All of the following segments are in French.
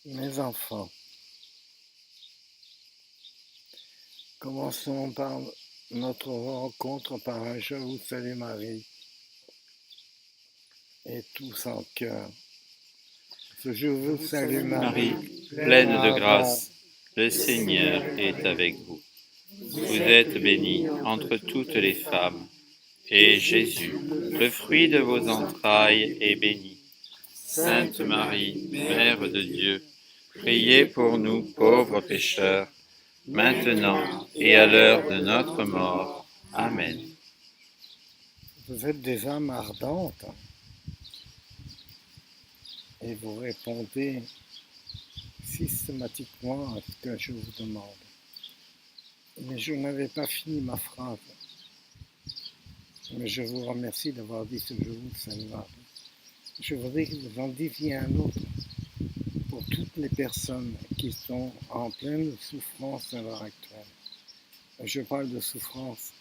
Mes enfants, commençons par notre rencontre par un Je vous salue Marie et tous en cœur. Ce Je vous salue Marie, Marie, pleine de grâce, le Seigneur est avec vous. Vous êtes bénie entre toutes les femmes, et Jésus, le fruit de vos entrailles, est béni. Sainte Marie, Mère de Dieu, priez pour nous pauvres pécheurs, maintenant et à l'heure de notre mort. Amen. vous êtes des âmes ardentes et vous répondez systématiquement à ce que je vous demande. Mais je n'avais pas fini ma phrase. Mais je vous remercie d'avoir dit ce Je vous salue Marie. Je voudrais que vous en disiez un autre pour toutes les personnes qui sont en pleine souffrance à l'heure actuelle. Je parle de souffrance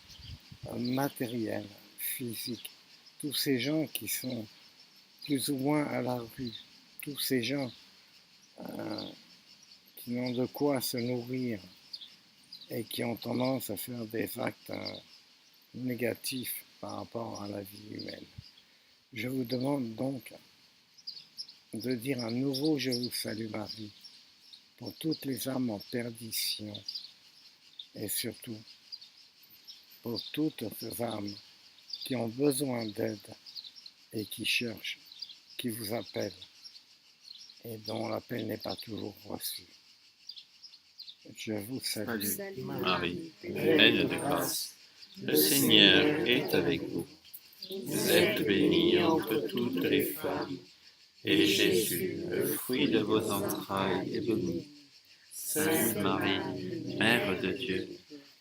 matérielle, physique. Tous ces gens qui sont plus ou moins à la rue, tous ces gens qui n'ont de quoi se nourrir et qui ont tendance à faire des actes négatifs par rapport à la vie humaine. Je vous demande donc de dire à nouveau Je vous salue Marie pour toutes les âmes en perdition et surtout pour toutes ces âmes qui ont besoin d'aide et qui cherchent, qui vous appellent et dont l'appel n'est pas toujours reçu. Je vous salue. Salut Marie, pleine de grâce, le Seigneur est avec vous. Vous êtes bénie entre toutes les femmes, et Jésus, le fruit de vos entrailles, est béni. Sainte Marie, Mère de Dieu,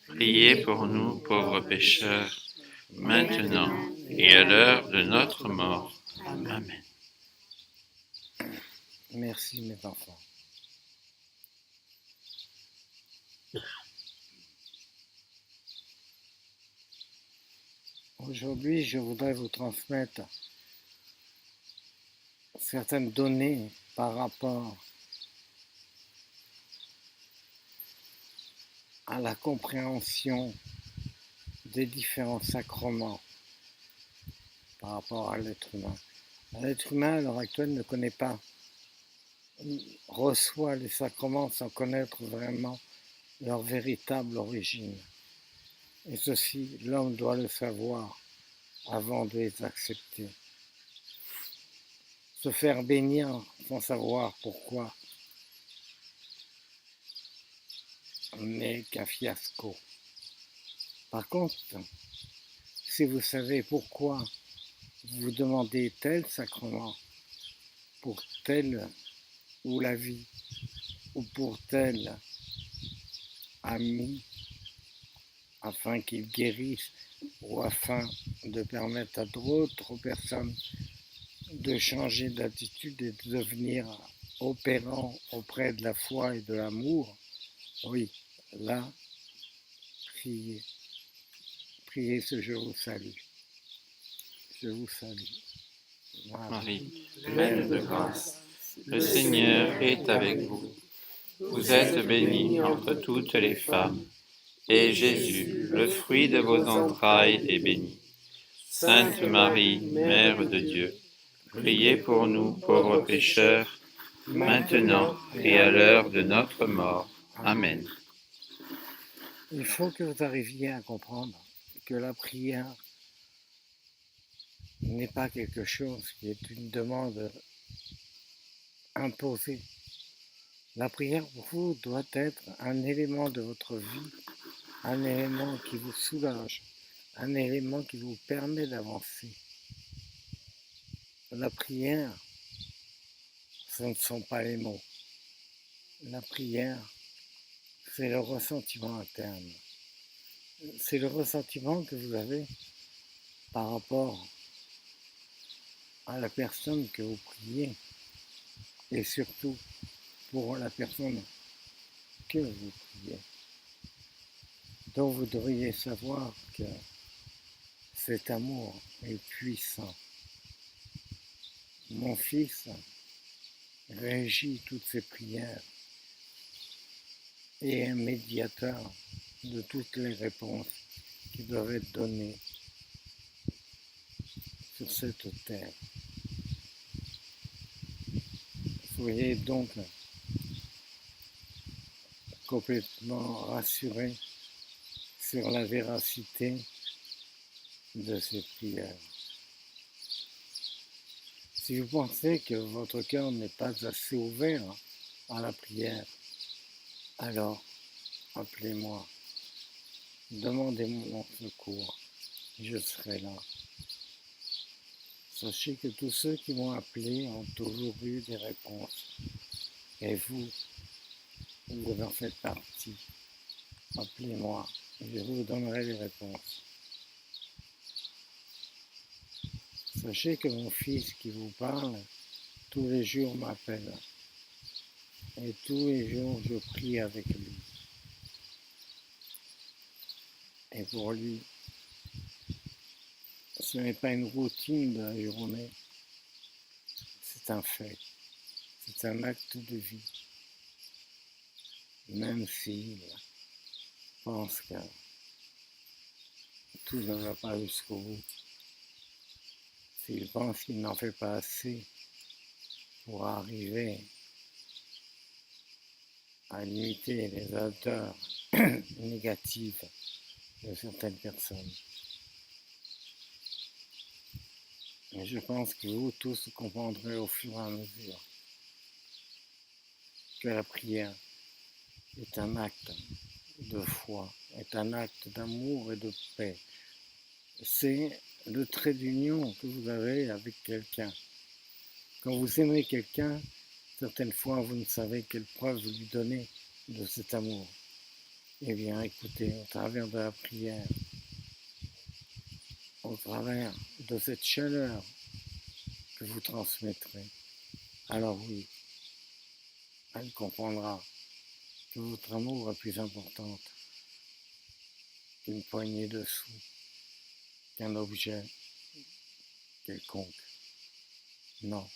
priez pour nous pauvres pécheurs, maintenant et à l'heure de notre mort. Amen. Merci mes enfants. Aujourd'hui, je voudrais vous transmettre certaines données par rapport à la compréhension des différents sacrements par rapport à l'être humain. L'être humain, à l'heure actuelle, ne connaît pas, reçoit les sacrements sans connaître vraiment leur véritable origine. Et ceci, l'homme doit le savoir avant de les accepter. Se faire bénir sans savoir pourquoi n'est qu'un fiasco. Par contre, si vous savez pourquoi vous demandez tel sacrement pour tel ou la vie ou pour tel ami afin qu'il guérisse ou afin de permettre à d'autres personnes de changer d'attitude et de devenir opérants auprès de la foi et de l'amour, oui, là, priez. Priez ce Je vous salue. Je vous salue. Marie, pleine de grâce, le Seigneur est avec vous. Vous êtes bénie entre toutes les femmes, et Jésus, le fruit de vos entrailles, est béni. Sainte Marie, Mère de Dieu, priez pour nous pauvres pécheurs, maintenant et à l'heure de notre mort. Amen. Il faut que vous arriviez à comprendre que la prière n'est pas quelque chose qui est une demande imposée. La prière pour vous doit être un élément de votre vie, un élément qui vous soulage, un élément qui vous permet d'avancer. La prière, ce ne sont pas les mots. La prière, c'est le ressentiment interne. C'est le ressentiment que vous avez par rapport à la personne que vous priez et surtout pour la personne que vous priez. Donc vous devriez savoir que cet amour est puissant. Mon fils régit toutes ces prières et est un médiateur de toutes les réponses qui doivent être données sur cette terre. Soyez donc complètement rassurés sur la véracité de ces prières. Si vous pensez que votre cœur n'est pas assez ouvert à la prière, alors appelez-moi, demandez-moi mon secours, je serai là. Sachez que tous ceux qui m'ont appelé ont toujours eu des réponses. Et vous en faites partie. Appelez-moi, je vous donnerai les réponses. Sachez que mon fils qui vous parle, tous les jours m'appelle. Et tous les jours, je prie avec lui. Et pour lui, ce n'est pas une routine de la journée, c'est un fait, c'est un acte de vie. Même s'il pense que tout ne va pas jusqu'au bout, s'il pense qu'il n'en fait pas assez pour arriver à limiter les odeurs négatives de certaines personnes. Mais je pense que vous tous comprendrez au fur et à mesure que la prière est un acte de foi, est un acte d'amour et de paix. C'est le trait d'union que vous avez avec quelqu'un. Quand vous aimez quelqu'un, certaines fois vous ne savez quelle preuve vous lui donnez de cet amour. Eh bien, écoutez, au travers de la prière, au travers de cette chaleur que vous transmettrez, alors oui, elle comprendra que votre amour est plus important qu'une poignée de sous, qu'un objet quelconque. Non,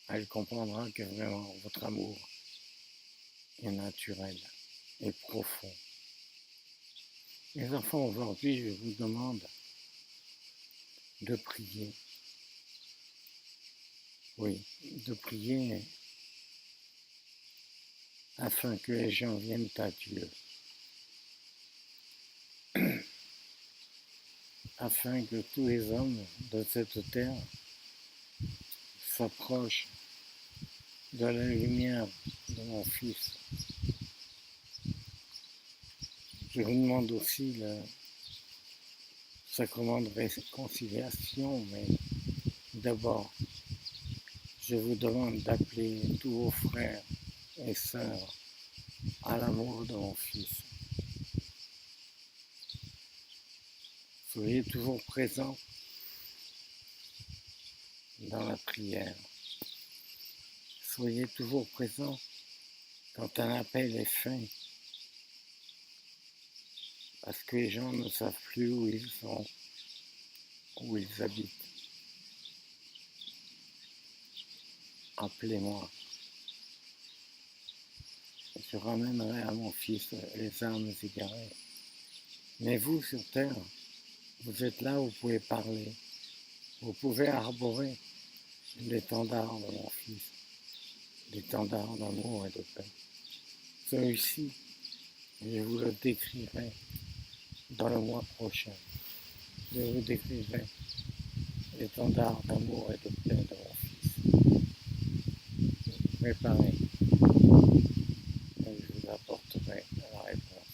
elle comprendra que vraiment votre amour est naturel et profond. Les enfants, aujourd'hui, je vous demande de prier. Oui, de prier afin que les gens viennent à Dieu. Afin que tous les hommes de cette terre s'approchent de la lumière de mon Fils. Je vous demande aussi le sacrement de réconciliation, mais d'abord, je vous demande d'appeler tous vos frères et sœurs à l'amour de mon Fils. Soyez toujours présents dans la prière. Soyez toujours présents quand un appel est fait, parce que les gens ne savent plus où ils sont, où ils habitent. Appelez-moi. Je ramènerai à mon Fils les âmes égarées. Mais vous, sur terre, vous êtes là, vous pouvez parler. Vous pouvez arborer l'étendard de mon Fils, l'étendard d'amour et de paix. Celui-ci, je vous le décrirai dans le mois prochain. Je vous décrirai l'étendard d'amour et de paix de mon Fils. Préparez, et je vous apporterai la réponse.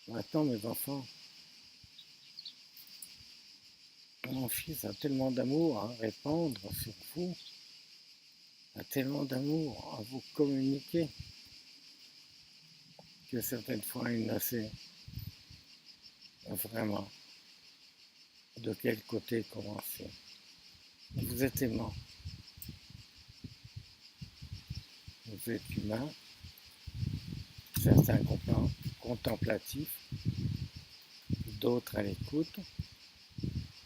Maintenant, mes enfants, mon Fils a tellement d'amour à répandre sur vous, a tellement d'amour à vous communiquer, que certaines fois il ne sait vraiment de quel côté commencer. Vous êtes aimant, vous êtes humain, certains contemplatifs, d'autres à l'écoute,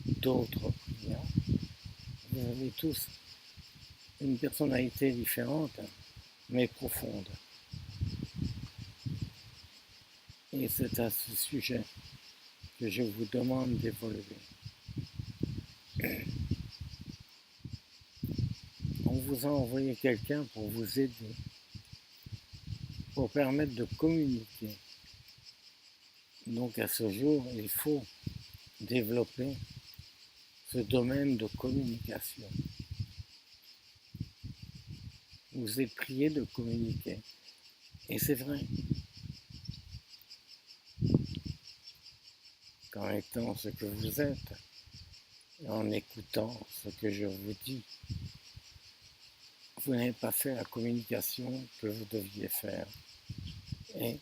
d'autres priants. vous avez tous une personnalité différente, mais profonde. Et c'est à ce sujet que je vous demande d'évoluer. On vous a envoyé quelqu'un pour vous aider, pour permettre de communiquer. Donc à ce jour, il faut développer ce domaine de communication. Vous êtes prié de communiquer. Et c'est vrai, qu'en étant ce que vous êtes, et en écoutant ce que je vous dis, vous n'avez pas fait la communication que vous deviez faire. Et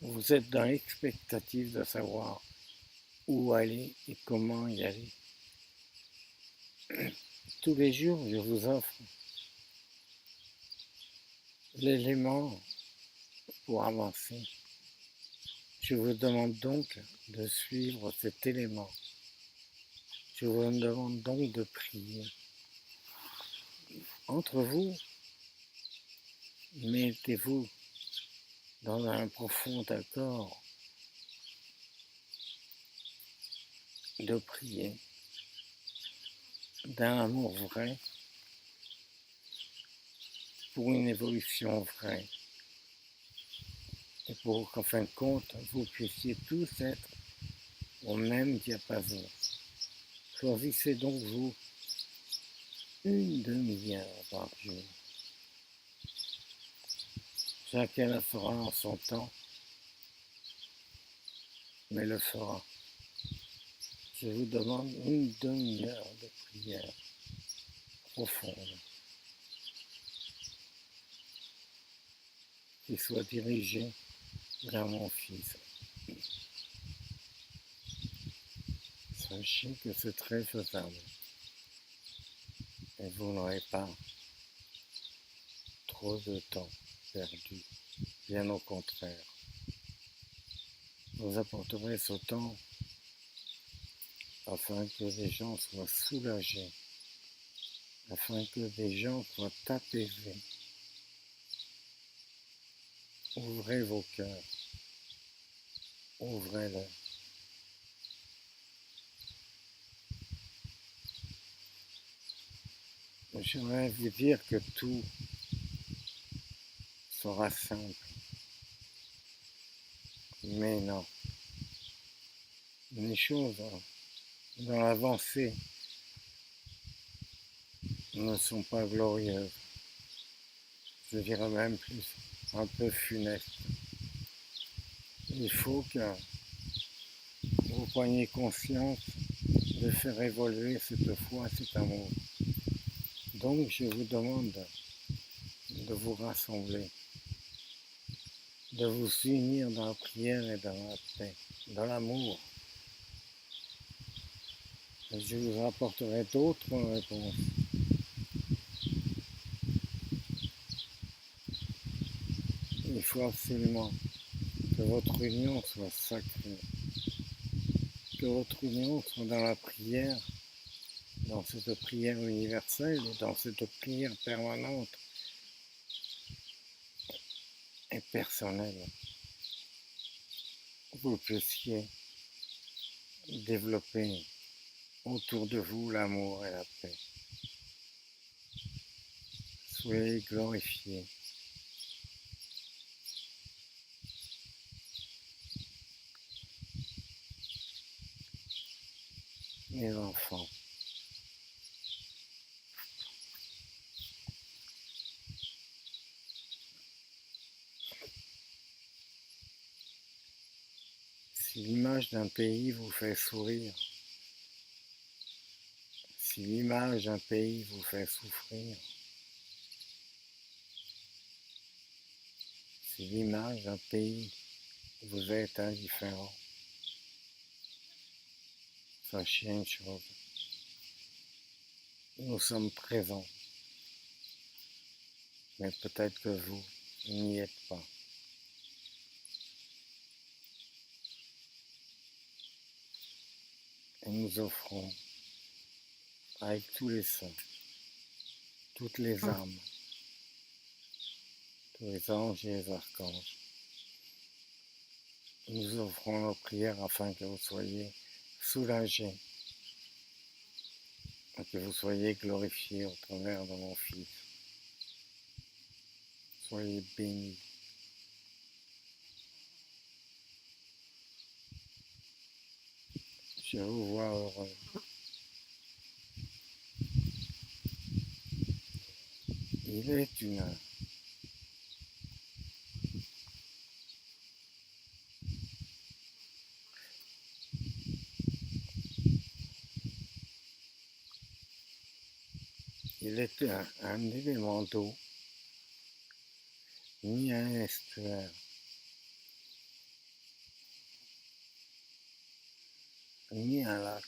vous êtes dans l'expectative de savoir où aller et comment y aller. Tous les jours, je vous offre l'élément pour avancer. Je vous demande donc de suivre cet élément. Je vous demande donc de prier. Entre vous, mettez-vous dans un profond accord de prier, d'un amour vrai, pour une évolution vraie, et pour qu'en fin de compte, vous puissiez tous être au même diapason. Choisissez donc vous une demi-heure par jour. Chacun la fera en son temps, mais le fera. Je vous demande une demi-heure de prière profonde, qui soit dirigée vers mon Fils. Sachez que c'est très faisable et vous n'aurez pas trop de temps perdu. Bien au contraire, vous apporterez ce temps afin que les gens soient soulagés, afin que les gens soient apaisés. Ouvrez vos cœurs, ouvrez-les. J'aimerais vous dire que tout sera simple, mais non. Les choses dans l'avancée ne sont pas glorieuses. Je dirais même plus, un peu funestes. Il faut que vous preniez conscience de faire évoluer cette foi, cet amour. Donc je vous demande de vous rassembler, de vous unir dans la prière et dans la paix, dans l'amour. Et je vous apporterai d'autres réponses. Il faut absolument que votre union soit sacrée, que votre union soit dans la prière, dans cette prière universelle et dans cette prière permanente et personnelle. Vous puissiez développer autour de vous l'amour et la paix. Soyez glorifiés. Mes enfants, si l'image d'un pays vous fait sourire, si l'image d'un pays vous fait souffrir, si l'image d'un pays vous est indifférent, sachez une chose, nous sommes présents, mais peut-être que vous n'y êtes pas. Et nous offrons avec tous les saints, toutes les âmes, tous les anges et les archanges. Nous offrons nos prières afin que vous soyez soulagés et que vous soyez glorifiés au travers de mon Fils. Soyez bénis. Je vous vois heureux. Il est une heure. Il est un élément d'eau, ni un estuaire, ni un lac,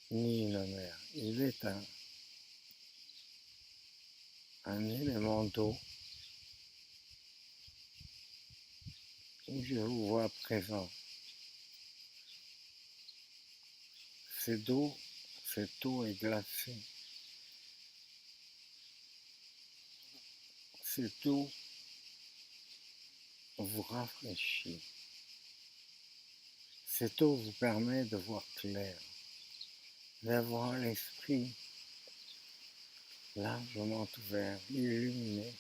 ni une mer. Il est un élément d'eau où je vous vois présent. Cette eau est glacée. Cette eau vous rafraîchit. Cette eau vous permet de voir clair, d'avoir l'esprit largement ouvert, illuminé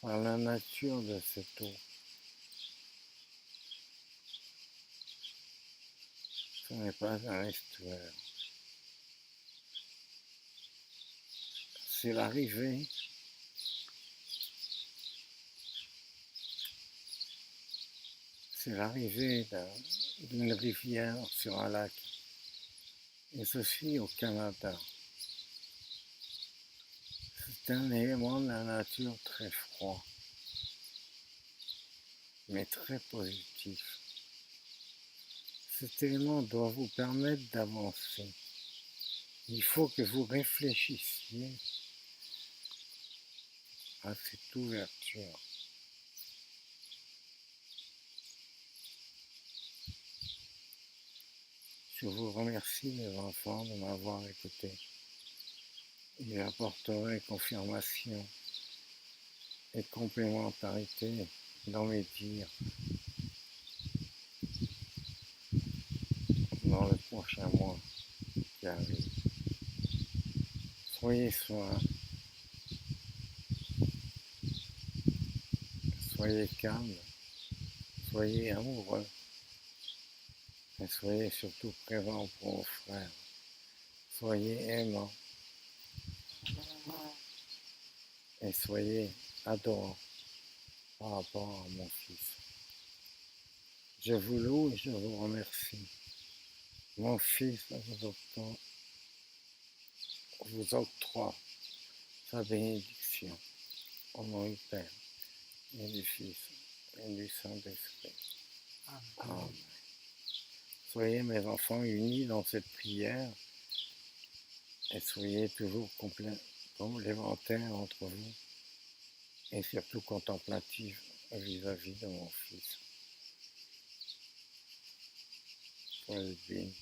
par la nature de cette eau. Ce n'est pas un estuaire. C'est l'arrivée d'une rivière sur un lac, et ceci au Canada. C'est un élément de la nature très froid, mais très positif. Cet élément doit vous permettre d'avancer. Il faut que vous réfléchissiez à cette ouverture. Je vous remercie les enfants de m'avoir écouté. Et j'apporterai confirmation et complémentarité dans mes dires dans le prochain mois qui arrive. Soyez sereins, soyez calmes, soyez amoureux et soyez surtout présents pour vos frères. Soyez aimants et soyez adorants par rapport à mon Fils. Je vous loue et je vous remercie. Mon Fils vous octroie sa bénédiction au nom du Père et du Fils et du Saint-Esprit. Amen. Soyez mes enfants unis dans cette prière et soyez toujours complémentaires entre vous et surtout contemplatifs vis-à-vis de mon Fils. Soyez bénis.